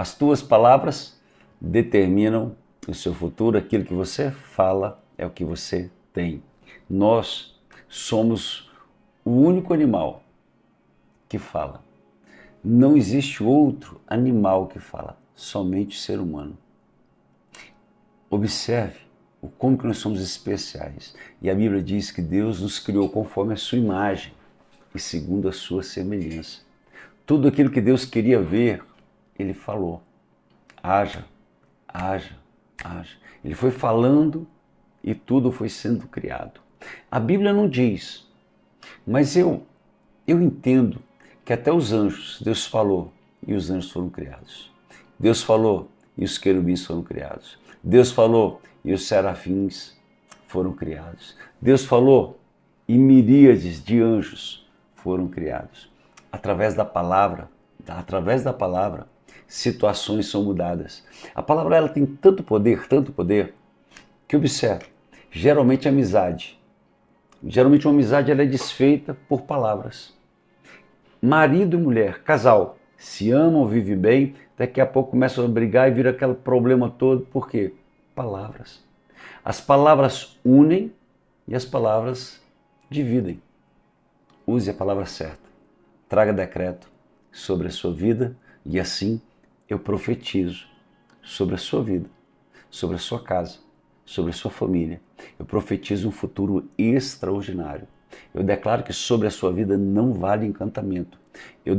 As tuas palavras determinam o seu futuro, aquilo que você fala é o que você tem. Nós somos o único animal que fala. Não existe outro animal que fala, somente o ser humano. Observe como que nós somos especiais. E a Bíblia diz que Deus nos criou conforme a sua imagem e segundo a sua semelhança. Tudo aquilo que Deus queria ver, Ele falou. Haja, haja, haja. Ele foi falando e tudo foi sendo criado. A Bíblia não diz, mas eu entendo que até os anjos, Deus falou e os anjos foram criados. Deus falou e os querubins foram criados. Deus falou e os serafins foram criados. Deus falou e miríades de anjos foram criados. Através da palavra, situações são mudadas. A palavra ela tem tanto poder, que observe, geralmente uma amizade ela é desfeita por palavras. Marido e mulher, casal, se amam, vivem bem, daqui a pouco começam a brigar e vira aquele problema todo. Por quê? Palavras. As palavras unem e as palavras dividem. Use a palavra certa. Traga decreto sobre a sua vida e assim eu profetizo sobre a sua vida, sobre a sua casa, sobre a sua família. Eu profetizo um futuro extraordinário. Eu declaro que sobre a sua vida não vale encantamento. Eu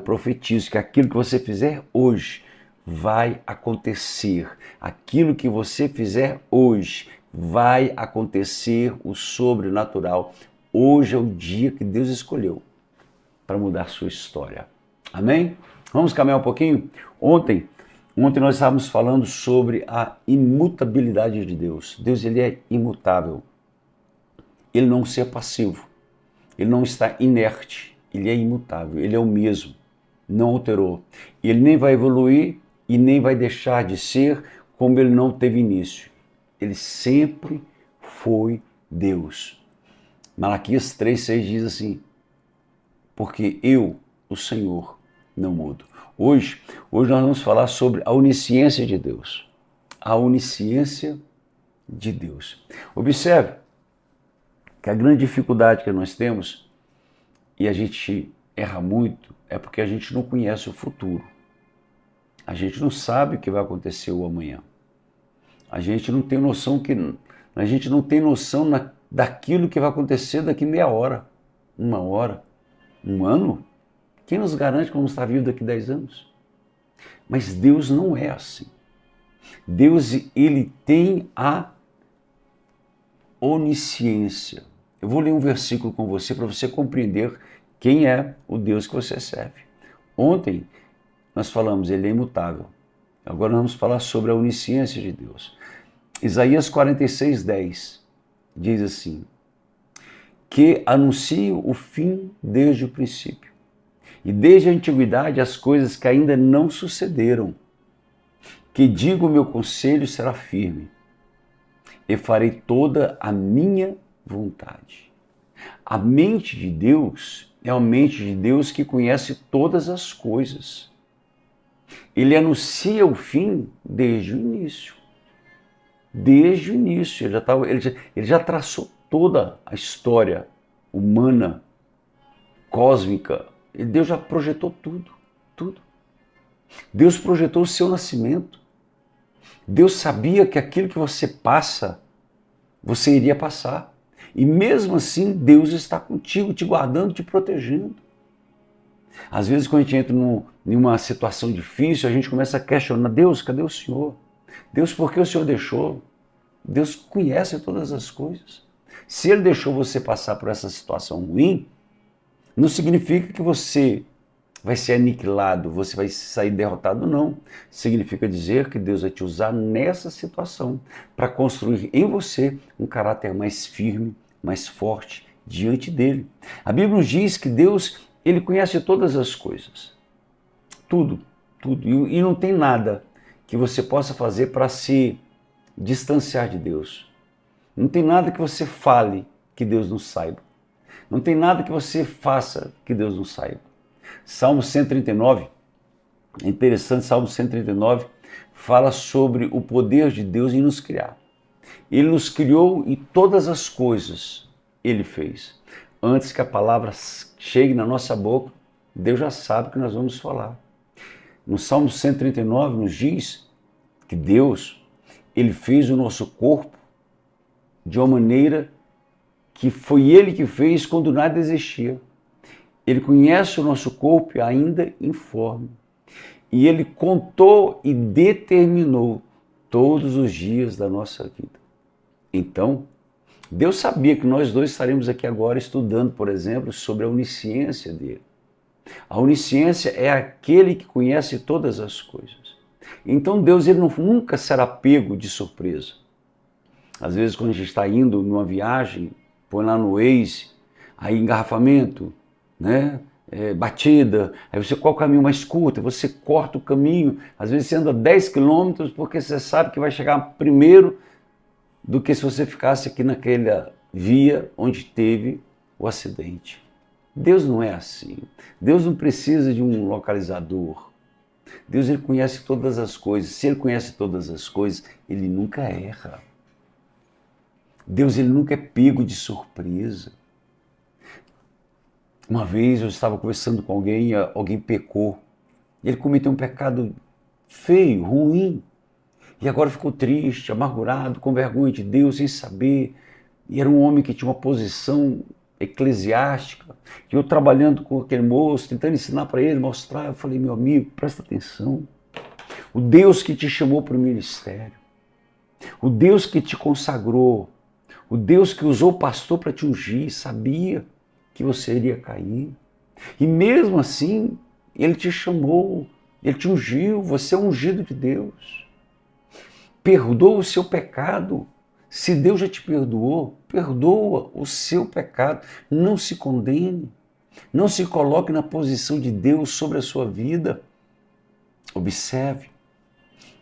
profetizo que aquilo que você fizer hoje vai acontecer. Aquilo que você fizer hoje vai acontecer o sobrenatural. Hoje é o dia que Deus escolheu para mudar a sua história. Amém? Vamos caminhar um pouquinho? Ontem nós estávamos falando sobre a imutabilidade de Deus. Deus ele é imutável. Ele não é passivo. Ele não está inerte. Ele é imutável. Ele é o mesmo. Não alterou. Ele nem vai evoluir e nem vai deixar de ser como ele não teve início. Ele sempre foi Deus. Malaquias 3,6 diz assim: porque eu, o Senhor, não mudo. Hoje nós vamos falar sobre a onisciência de Deus. A onisciência de Deus. Observe que a grande dificuldade que nós temos, e a gente erra muito, é porque a gente não conhece o futuro. A gente não sabe o que vai acontecer o amanhã. A gente não tem noção daquilo que vai acontecer daqui meia hora, uma hora, um ano. Quem nos garante que vamos estar vivos daqui 10 anos? Mas Deus não é assim. Deus, ele tem a onisciência. Eu vou ler um versículo com você para você compreender quem é o Deus que você serve. Ontem nós falamos, ele é imutável. Agora nós vamos falar sobre a onisciência de Deus. Isaías 46:10 diz assim: que anuncio o fim desde o princípio, e desde a antiguidade as coisas que ainda não sucederam, que digo o meu conselho será firme, e farei toda a minha vontade. A mente de Deus é a mente de Deus que conhece todas as coisas. Ele anuncia o fim desde o início. Desde o início. Ele já traçou toda a história humana, cósmica. Deus já projetou tudo. Deus projetou o seu nascimento. Deus sabia que aquilo que você passa, você iria passar. E mesmo assim, Deus está contigo, te guardando, te protegendo. Às vezes, quando a gente entra em uma situação difícil, a gente começa a questionar: Deus, cadê o Senhor? Deus, por que o Senhor deixou? Deus conhece todas as coisas. Se Ele deixou você passar por essa situação ruim, não significa que você vai ser aniquilado, você vai sair derrotado, não. Significa dizer que Deus vai te usar nessa situação para construir em você um caráter mais firme, mais forte diante dele. A Bíblia nos diz que Deus, ele conhece todas as coisas. Tudo. E não tem nada que você possa fazer para se distanciar de Deus. Não tem nada que você fale que Deus não saiba. Não tem nada que você faça que Deus não saiba. Salmo 139, É interessante, Salmo 139 fala sobre o poder de Deus em nos criar. Ele nos criou e todas as coisas Ele fez. Antes que a palavra chegue na nossa boca, Deus já sabe o que nós vamos falar. No Salmo 139 nos diz que Deus, Ele fez o nosso corpo de uma maneira que foi Ele que fez quando nada existia. Ele conhece o nosso corpo ainda informe. E Ele contou e determinou todos os dias da nossa vida. Então, Deus sabia que nós dois estaremos aqui agora estudando, por exemplo, sobre a onisciência dele. A onisciência é aquele que conhece todas as coisas. Então Deus ele nunca será pego de surpresa. Às vezes quando a gente está indo numa viagem, põe lá no Waze, aí engarrafamento, né? Batida, aí você qual o caminho mais curto, você corta o caminho, às vezes você anda 10 quilômetros porque você sabe que vai chegar primeiro do que se você ficasse aqui naquela via onde teve o acidente. Deus não é assim. Deus não precisa de um localizador. Deus ele conhece todas as coisas. Se ele conhece todas as coisas, ele nunca erra. Deus ele nunca é pego de surpresa. Uma vez eu estava conversando com alguém, alguém pecou. Ele cometeu um pecado feio, ruim. E agora ficou triste, amargurado, com vergonha de Deus, sem saber. E era um homem que tinha uma posição eclesiástica. E eu trabalhando com aquele moço, tentando ensinar para ele, mostrar. Eu falei, meu amigo, presta atenção. O Deus que te chamou para o ministério, o Deus que te consagrou, o Deus que usou o pastor para te ungir, sabia que você iria cair. E mesmo assim, ele te chamou, ele te ungiu, você é ungido de Deus. Perdoa o seu pecado. Se Deus já te perdoou, perdoa o seu pecado. Não se condene. Não se coloque na posição de Deus sobre a sua vida. Observe.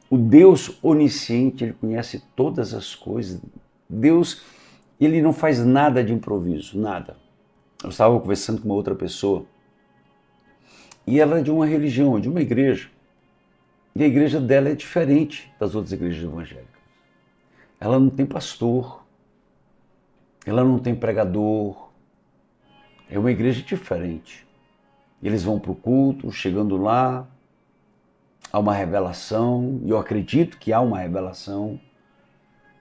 O Deus onisciente, ele conhece todas as coisas. Deus, ele não faz nada de improviso, nada. Eu estava conversando com uma outra pessoa e ela é de uma religião, de uma igreja. E a igreja dela é diferente das outras igrejas evangélicas. Ela não tem pastor, ela não tem pregador, é uma igreja diferente. Eles vão para o culto, chegando lá, há uma revelação, e eu acredito que há uma revelação,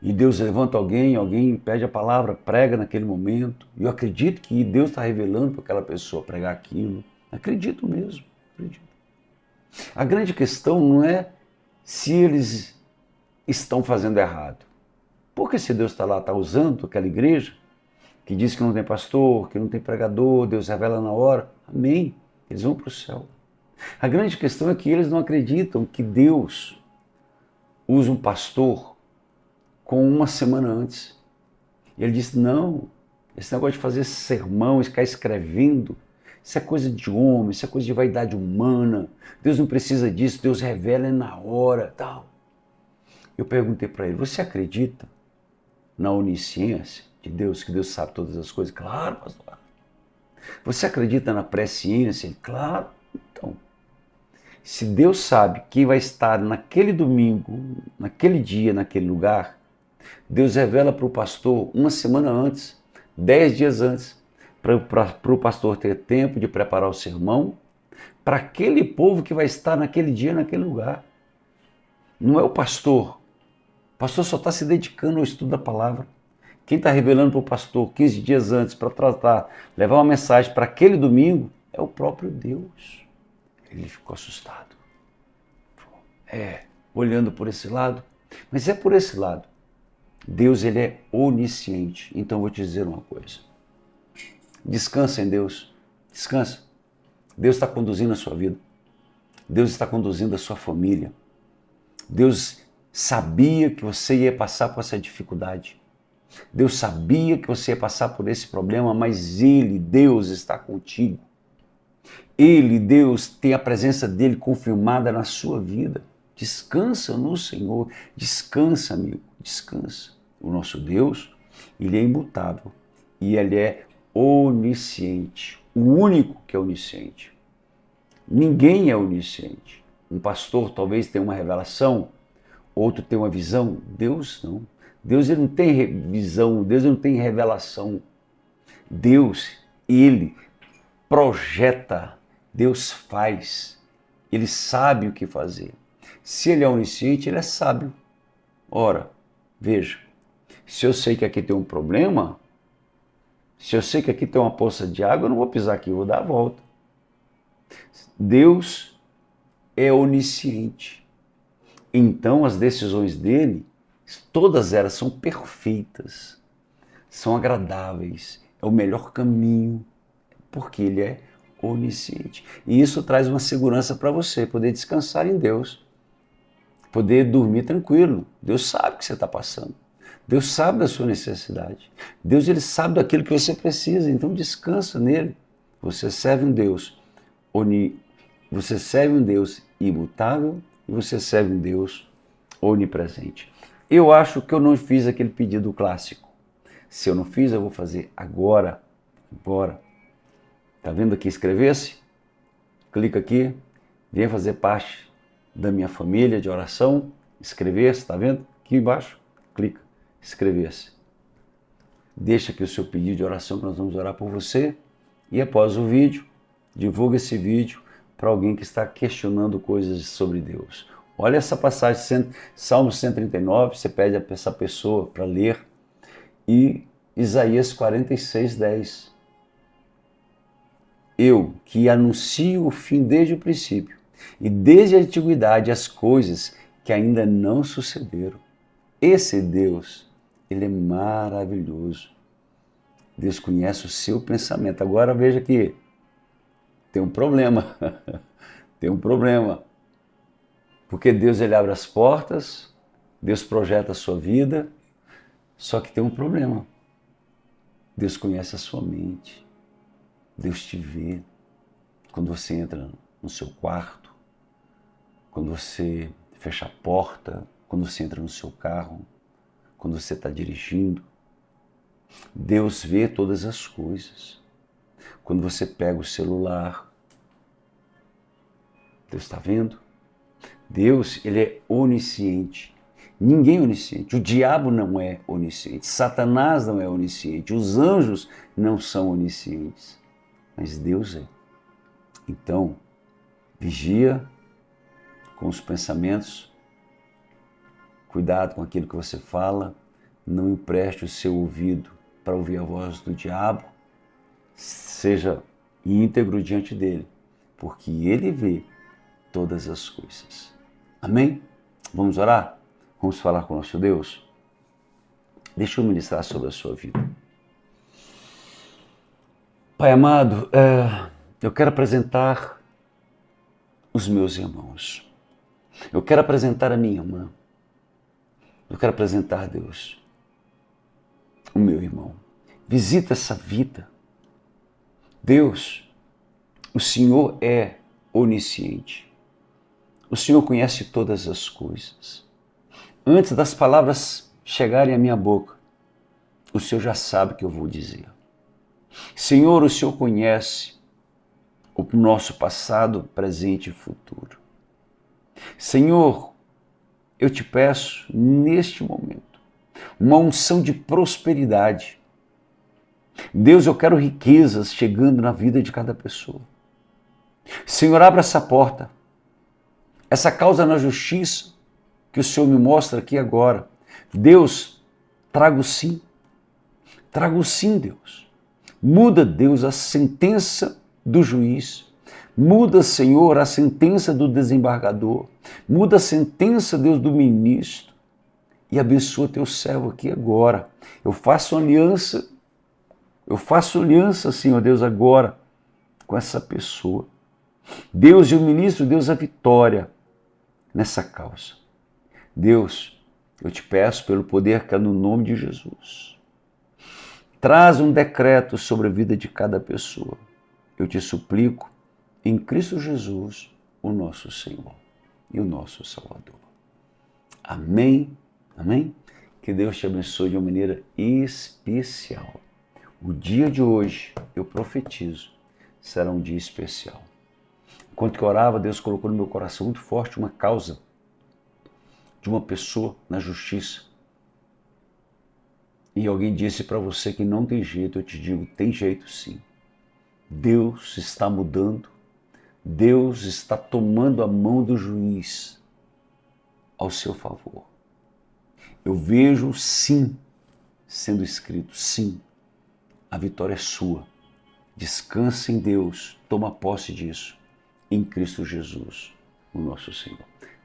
e Deus levanta alguém pede a palavra, prega naquele momento, e eu acredito que Deus está revelando para aquela pessoa pregar aquilo. Acredito mesmo, acredito. A grande questão não é se eles estão fazendo errado. Porque se Deus está lá, está usando aquela igreja, que diz que não tem pastor, que não tem pregador, Deus revela na hora, amém, eles vão para o céu. A grande questão é que eles não acreditam que Deus usa um pastor com uma semana antes. E ele disse, não, esse negócio de fazer sermão, ficar escrevendo, isso é coisa de homem, isso é coisa de vaidade humana, Deus não precisa disso, Deus revela na hora, tal. Eu perguntei para ele, você acredita na onisciência de Deus, que Deus sabe todas as coisas? Claro, pastor. Você acredita na presciência? Claro. Então, se Deus sabe quem vai estar naquele domingo, naquele dia, naquele lugar, Deus revela para o pastor uma semana antes, 10 dias antes, para o pastor ter tempo de preparar o sermão, para aquele povo que vai estar naquele dia, naquele lugar. Não é o pastor. O pastor só está se dedicando ao estudo da palavra. Quem está revelando para o pastor 15 dias antes para tratar, levar uma mensagem para aquele domingo, é o próprio Deus. Ele ficou assustado. Olhando por esse lado. Mas é por esse lado. Deus, ele é onisciente. Então eu vou te dizer uma coisa. Descansa em Deus. Descansa. Deus está conduzindo a sua vida. Deus está conduzindo a sua família. Deus sabia que você ia passar por essa dificuldade. Deus sabia que você ia passar por esse problema, mas Ele, Deus, está contigo. Ele, Deus, tem a presença dEle confirmada na sua vida. Descansa no Senhor. Descansa, amigo. Descansa. O nosso Deus, Ele é imutável. E Ele é onisciente. O único que é onisciente. Ninguém é onisciente. Um pastor talvez tenha uma revelação, outro tem uma visão. Deus não. Deus ele não tem visão, Deus ele não tem revelação. Deus, ele projeta, Deus faz, ele sabe o que fazer. Se ele é onisciente, ele é sábio. Ora, veja, se eu sei que aqui tem um problema, se eu sei que aqui tem uma poça de água, eu não vou pisar aqui, eu vou dar a volta. Deus é onisciente. Então as decisões dele, todas elas são perfeitas, são agradáveis, é o melhor caminho, porque ele é onisciente. E isso traz uma segurança para você, poder descansar em Deus, poder dormir tranquilo. Deus sabe o que você está passando. Deus sabe da sua necessidade. Deus ele sabe daquilo que você precisa, então descansa nele. Você serve um Deus você serve um Deus imutável e você serve um Deus onipresente. Eu acho que eu não fiz aquele pedido clássico. Se eu não fiz, eu vou fazer agora. Agora. Tá vendo aqui inscrever-se? Clica aqui, venha fazer parte da minha família de oração. Inscrever-se, tá vendo? Aqui embaixo, clica, inscrever-se. Deixa aqui o seu pedido de oração que nós vamos orar por você. E após o vídeo, divulga esse vídeo para alguém que está questionando coisas sobre Deus. Olha essa passagem, Salmo 139, você pede a essa pessoa para ler. E Isaías 46, 10. Eu, que anuncio o fim desde o princípio, e desde a antiguidade as coisas que ainda não sucederam. Esse Deus, ele é maravilhoso. Deus conhece o seu pensamento. Agora veja que tem um problema. Tem um problema. Porque Deus ele abre as portas, Deus projeta a sua vida, só que tem um problema. Deus conhece a sua mente. Deus te vê quando você entra no seu quarto, quando você fecha a porta, quando você entra no seu carro, quando você está dirigindo. Deus vê todas as coisas. Quando você pega o celular, Deus está vendo? Deus, ele é onisciente. Ninguém é onisciente. O diabo não é onisciente. Satanás não é onisciente. Os anjos não são oniscientes. Mas Deus é. Então, vigia com os pensamentos. Cuidado com aquilo que você fala. Não empreste o seu ouvido para ouvir a voz do diabo. Seja íntegro diante dele, porque ele vê todas as coisas. Amém? Vamos orar? Vamos falar com o nosso Deus? Deixa eu ministrar sobre a sua vida. Pai amado, eu quero apresentar os meus irmãos. Eu quero apresentar a minha irmã. Eu quero apresentar, Deus, o meu irmão. Visita essa vida. Deus, o Senhor é onisciente. O Senhor conhece todas as coisas. Antes das palavras chegarem à minha boca, o Senhor já sabe o que eu vou dizer. Senhor, o Senhor conhece o nosso passado, presente e futuro. Senhor, eu te peço neste momento uma unção de prosperidade. Deus, eu quero riquezas chegando na vida de cada pessoa. Senhor, abra essa porta, essa causa na justiça que o Senhor me mostra aqui agora. Deus, trago sim, Deus. Muda, Deus, a sentença do juiz. Muda, Senhor, a sentença do desembargador. Muda a sentença, Deus, do ministro. E abençoa teu servo aqui agora. Eu faço aliança, Senhor Deus, agora com essa pessoa. Deus, eu ministro, Deus, a vitória nessa causa. Deus, eu te peço pelo poder que é no nome de Jesus. Traz um decreto sobre a vida de cada pessoa. Eu te suplico em Cristo Jesus, o nosso Senhor e o nosso Salvador. Amém, amém? Que Deus te abençoe de uma maneira especial. O dia de hoje, eu profetizo, será um dia especial. Enquanto que eu orava, Deus colocou no meu coração muito forte uma causa de uma pessoa na justiça. E alguém disse para você que não tem jeito, eu te digo, tem jeito sim. Deus está mudando, Deus está tomando a mão do juiz ao seu favor. Eu vejo sim sendo escrito, sim, a vitória é sua. Descansa em Deus, toma posse disso, em Cristo Jesus, o nosso Senhor.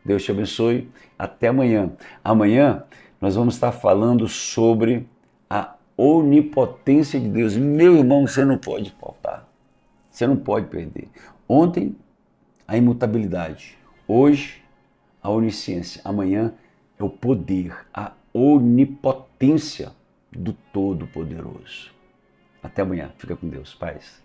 Deus te abençoe, até amanhã. Amanhã nós vamos estar falando sobre a onipotência de Deus. Meu irmão, você não pode faltar, você não pode perder. Ontem, a imutabilidade, hoje, a onisciência, amanhã é o poder, a onipotência do Todo-Poderoso. Até amanhã, fica com Deus, paz.